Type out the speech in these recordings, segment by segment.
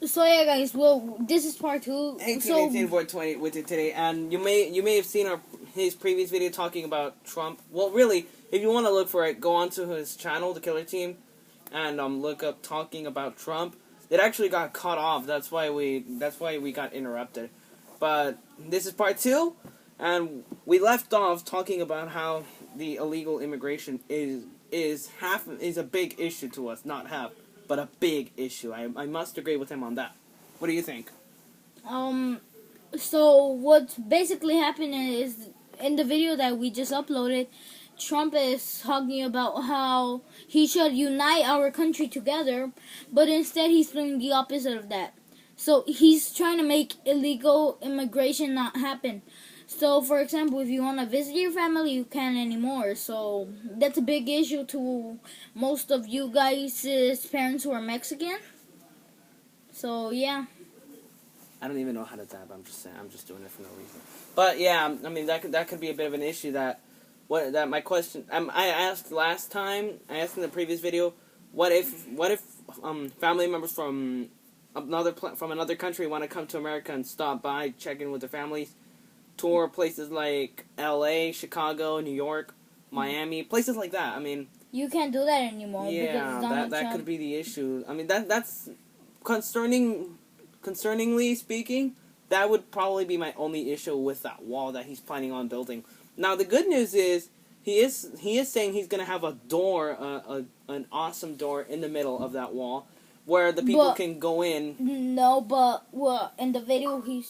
So yeah, guys. Well, this is part 2. Hey, So 20 with it today, and you may have seen his previous video talking about Trump. Well, really, if you want to look for it, go onto his channel, The Killer Team, and look up talking about Trump. It actually got cut off. That's why we got interrupted. But this is part 2, and we left off talking about how the illegal immigration is a big issue to us, not half, but a big issue. I must agree with him on that. What do you think? So what's basically happening is in the video that we just uploaded, Trump is talking about how he should unite our country together, but instead he's doing the opposite of that. So he's trying to make illegal immigration not happen. So, for example, if you want to visit your family, you can't anymore. So that's a big issue to most of you guys' parents who are Mexican. So yeah. I don't even know how to tap. I'm just saying. I'm just doing it for no reason. But yeah, I mean that could be a bit of an issue. My question. I asked last time. I asked in the previous video. What if family members from another country want to come to America and stop by, check in with their families, tour places like L.A., Chicago, New York, Miami, places like that. I mean, you can't do that anymore. Yeah, because that could be the issue. I mean that's concerningly speaking, that would probably be my only issue with that wall that he's planning on building. Now, the good news is he is saying he's going to have a door, an awesome door in the middle of that wall where the people can go in. No, but in the video he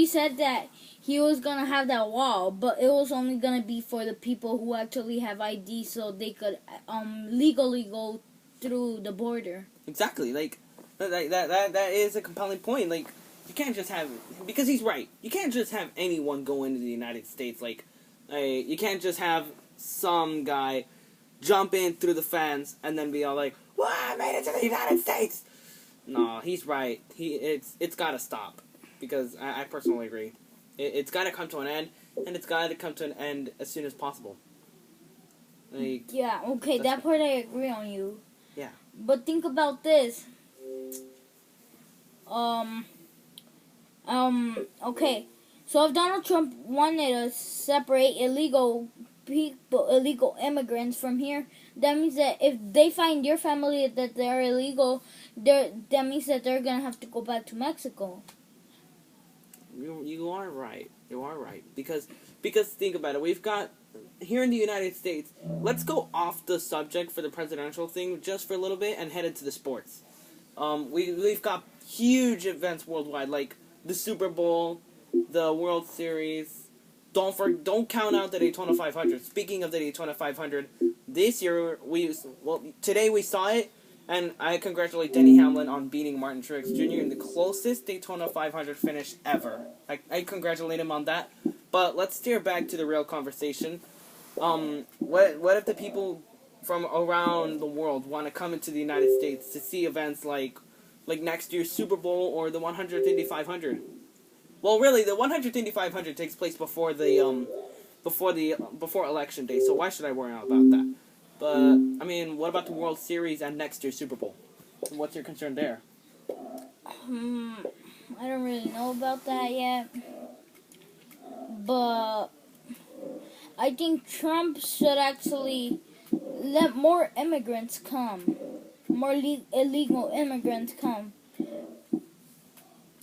said that he was gonna have that wall, but it was only gonna be for the people who actually have ID, so they could legally go through the border. Exactly, like that is a compelling point. Like, you can't just have, because he's right. You can't just have anyone go into the United States. Like, you can't just have some guy jump in through the fence and then be all like, "Well, I made it to the United States." No, he's right. It's gotta stop, because I personally agree. It's got to come to an end, and it's got to come to an end as soon as possible. Like, yeah, okay, that part I agree on you. Yeah. But think about this. Okay. So if Donald Trump wanted to separate illegal immigrants from here, that means that if they find your family that they're illegal, that means that they're gonna have to go back to Mexico. You are right. You are right. Because think about it. We've got, here in the United States, let's go off the subject for the presidential thing just for a little bit and head into the sports. We've got huge events worldwide, like the Super Bowl, the World Series. Don't count out the Daytona 500. Speaking of the Daytona 500, this year today we saw it. And I congratulate Denny Hamlin on beating Martin Truex Jr. in the closest Daytona 500 finish ever. I congratulate him on that. But let's steer back to the real conversation. What if the people from around the world want to come into the United States to see events like next year's Super Bowl or the 100th Indy 500? Well, really, the 100th Indy 500 takes place before election day. So why should I worry about that? But, I mean, what about the World Series and next year's Super Bowl? What's your concern there? I don't really know about that yet. But I think Trump should actually let more immigrants come. More illegal immigrants come.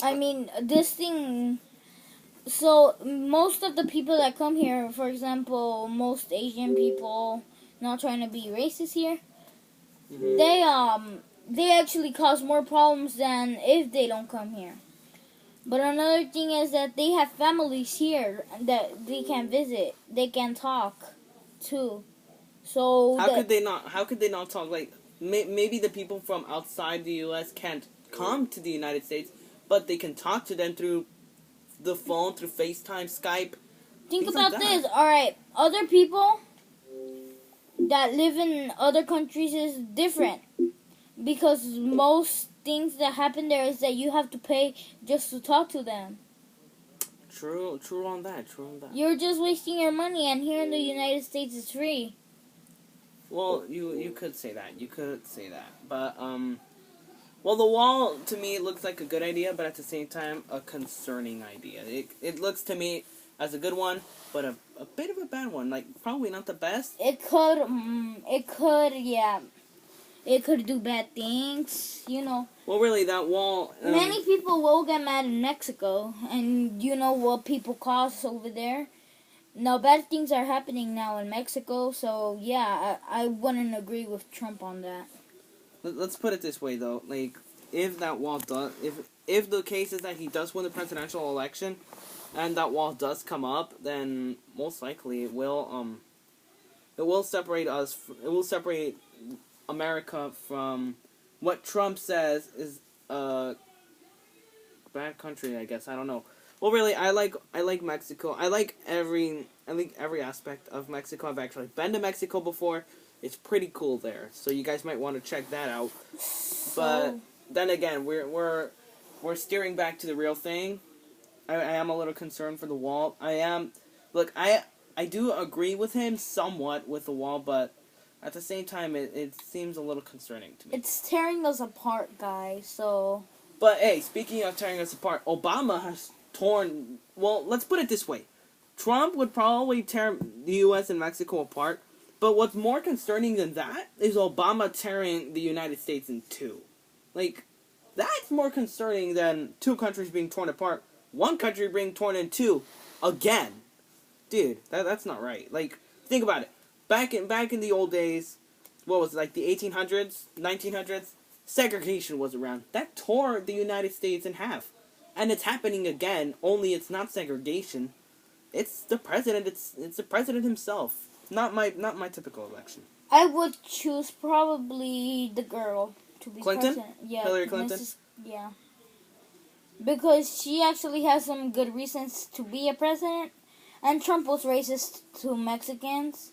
I mean, this thing... So, most of the people that come here, for example, most Asian people... Not trying to be racist here. They actually cause more problems than if they don't come here. But another thing is that they have families here that they can visit. They can talk too. So how could they not talk? Like, maybe the people from outside the U.S. can't come to the United States, but they can talk to them through the phone, through FaceTime, Skype. Think about this. All right, other people that live in other countries is different, because most things that happen there is that you have to pay just to talk to them. True on that. You're just wasting your money, and here in the United States it's free. Well, you could say that. You could say that. But, well, the wall, to me, looks like a good idea, but at the same time, a concerning idea. It looks to me as a good one, but a bit of a bad one. Like, probably not the best. It could do bad things, you know. Well, really, that wall... Many people will get mad in Mexico, and you know what people cause over there. Now, bad things are happening now in Mexico, so yeah, I wouldn't agree with Trump on that. Let's put it this way, though. Like, if that wall does... If the case is that he does win the presidential election, and that wall does come up, then most likely it will separate us... It will separate America from what Trump says is a bad country, I guess. I don't know. Well, really, I like Mexico. I like every aspect of Mexico. I've actually been to Mexico before. It's pretty cool there. So you guys might want to check that out. But then again, we're steering back to the real thing. I am a little concerned for the wall. I do agree with him somewhat with the wall, but at the same time, it seems a little concerning to me. It's tearing us apart, guys, so... But, hey, speaking of tearing us apart, Obama has torn... Well, let's put it this way. Trump would probably tear the U.S. and Mexico apart, but what's more concerning than that is Obama tearing the United States in two. Like, that's more concerning than two countries being torn apart, one country being torn in two, again. Dude, that's not right. Like, think about it. Back in the old days, what was it, like the 1800s, 1900s? Segregation was around. That tore the United States in half. And it's happening again, only it's not segregation. It's the president, it's the president himself. Not my typical election. I would choose probably the girl to be Clinton? president. Yeah, Hillary Clinton? Yeah. Because she actually has some good reasons to be a president. And Trump was racist to Mexicans.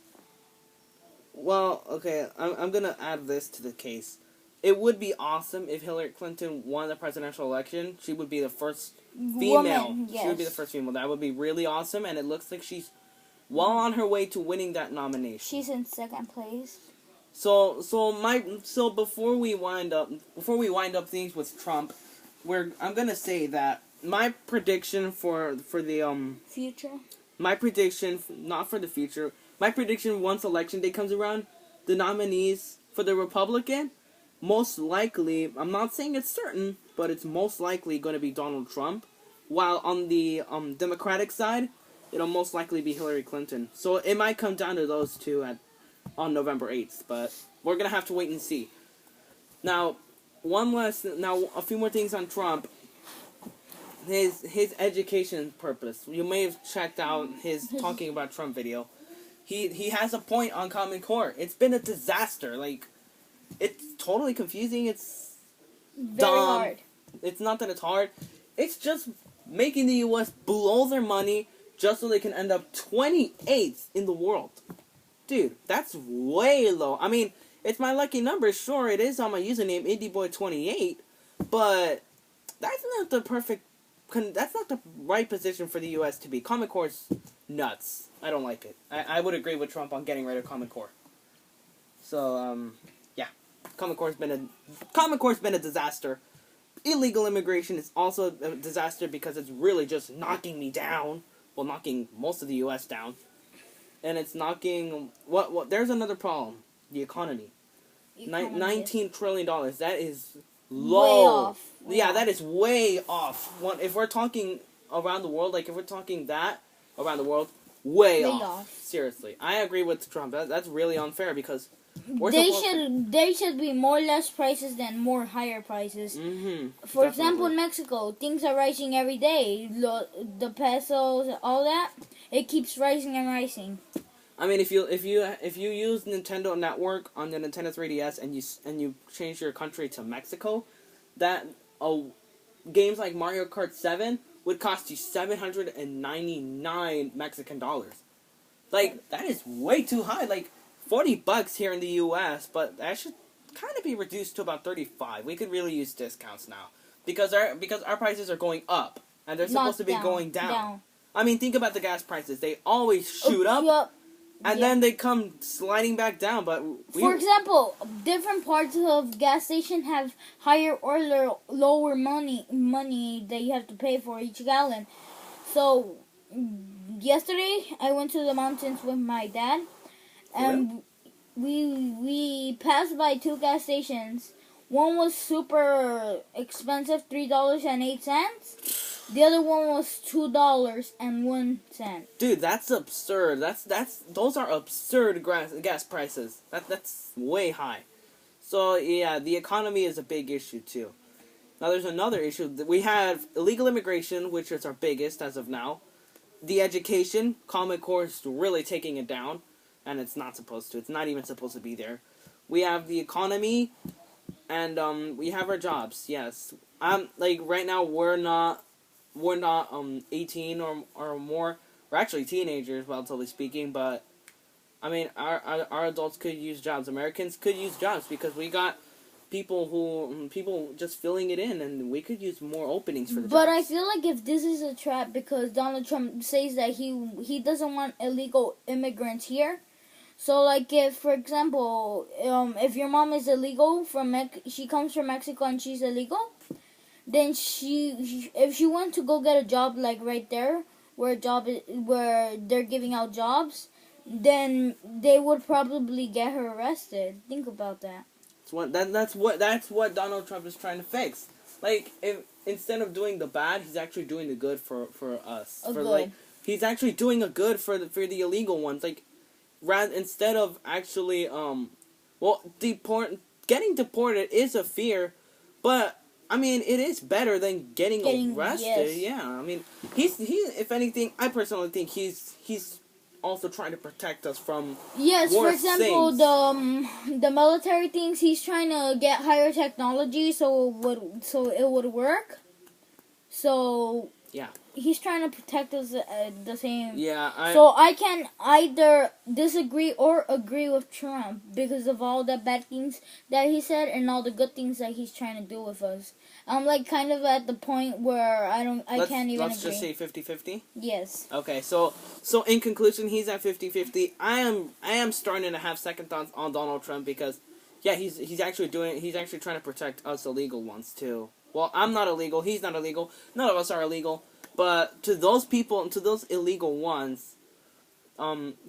Well, okay, I'm gonna add this to the case. It would be awesome if Hillary Clinton won the presidential election. She would be the first female. Woman, yes. She would be the first female. That would be really awesome, and it looks like she's well on her way to winning that nomination. She's in second place. So before we wind up things with Trump, I'm gonna say that my prediction for the future. My prediction, not for the future. My prediction once election day comes around, the nominees for the Republican, most likely, I'm not saying it's certain, but it's most likely going to be Donald Trump. While on the Democratic side, it'll most likely be Hillary Clinton. So it might come down to those two on November 8th, but we're going to have to wait and see. Now, a few more things on Trump. His education purpose. You may have checked out his talking about Trump video. He has a point on Common Core. It's been a disaster. Like, it's totally confusing. It's very dumb. hard. It's not that it's hard. It's just making the U.S. blow their money just so they can end up 28th in the world. Dude, that's way low. I mean, it's my lucky number. Sure, it is on my username, IndyBoy28, but that's not the perfect... That's not the right position for the U.S. to be. Common Core's nuts. I don't like it. I would agree with Trump on getting rid of Common Core. So, yeah. Common Core's been a disaster. Illegal immigration is also a disaster because it's really just knocking me down. Well, knocking most of the U.S. down. And it's knocking... What? There's another problem. The economy. $19 trillion. That is... low. Way off. Yeah, that is way off. If we're talking around the world, like if we're talking that around the world, way off. Seriously, I agree with Trump. That's really unfair because they should be more less prices than more higher prices. For example, in Mexico, things are rising every day. The pesos, all that, it keeps rising and rising. I mean, if you use Nintendo Network on the Nintendo 3DS and you change your country to Mexico, that games like Mario Kart 7 would cost you 799 Mexican dollars. Like, that is way too high. Like, $40 here in the U.S., but that should kind of be reduced to about 35. We could really use discounts now because our prices are going up and they're supposed to be going down. I mean, think about the gas prices. They always shoot up. and then they come sliding back down. But for example, different parts of gas station have higher or lower money that you have to pay for each gallon. So yesterday I went to the mountains with my dad, and we passed by 2 gas stations. One was super expensive, $3.08. The other one was $2.01. Dude, that's absurd. Those are absurd gas prices. That's way high. So yeah, the economy is a big issue too. Now there's another issue. We have illegal immigration, which is our biggest as of now. The education, Common Core is really taking it down, and it's not supposed to. It's not even supposed to be there. We have the economy, and we have our jobs. Yes, like right now we're not 18 or more. We're actually teenagers, relatively speaking, but I mean, our adults could use jobs. Americans could use jobs because we got people just filling it in, and we could use more openings for the jobs. But I feel like if this is a trap because Donald Trump says that he doesn't want illegal immigrants here. So like if, for example, if your mom is illegal she comes from Mexico and she's illegal, then if she wants to go get a job like right there where they're giving out jobs, then they would probably get her arrested. Think about that. That's what Donald Trump is trying to fix. Like if instead of doing the bad, he's actually doing the good for us. Like he's actually doing a good for the illegal ones. Like instead of actually getting deported is a fear, but I mean, it is better than getting arrested. Yes. Yeah, I mean, he. If anything, I personally think he's also trying to protect us from. Yes, for example, the military things. He's trying to get higher technology so it would work. So yeah, he's trying to protect us the same. Yeah. So I can either disagree or agree with Trump because of all the bad things that he said and all the good things that he's trying to do with us. I'm like kind of at the point where I can't even Let's agree. just say 50-50? Yes. Okay, so in conclusion, he's at 50-50. I am starting to have second thoughts on Donald Trump because yeah, he's actually trying to protect us illegal ones too. Well, I'm not illegal, he's not illegal. None of us are illegal. But to those people, to those illegal ones,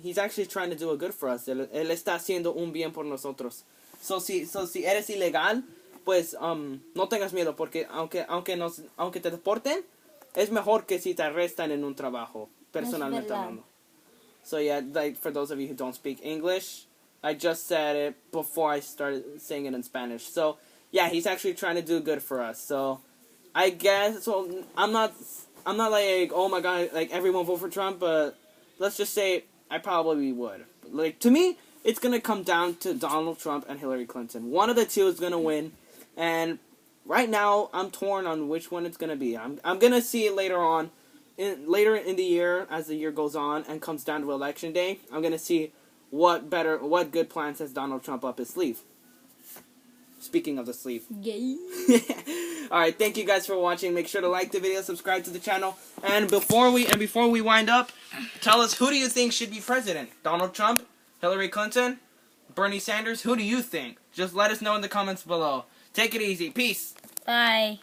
he's actually trying to do a good for us. Él está haciendo un bien por nosotros. So si eres ilegal, pues no tengas miedo porque aunque te deporten, es mejor que si te arrestan en un trabajo, personalmente hablando. So yeah, like for those of you who don't speak English, I just said it before I started saying it in Spanish. So yeah, he's actually trying to do good for us. So I guess I'm not like, oh my god, like everyone vote for Trump, but let's just say I probably would. Like to me, it's gonna come down to Donald Trump and Hillary Clinton. One of the two is gonna win, and right now I'm torn on which one it's gonna be. I'm gonna see it later on, later in the year as the year goes on and comes down to election day. I'm gonna see what good plans has Donald Trump up his sleeve. Speaking of the sleeve. Yay. Alright, thank you guys for watching. Make sure to like the video, subscribe to the channel. And before we wind up, tell us, who do you think should be president? Donald Trump? Hillary Clinton? Bernie Sanders? Who do you think? Just let us know in the comments below. Take it easy. Peace. Bye.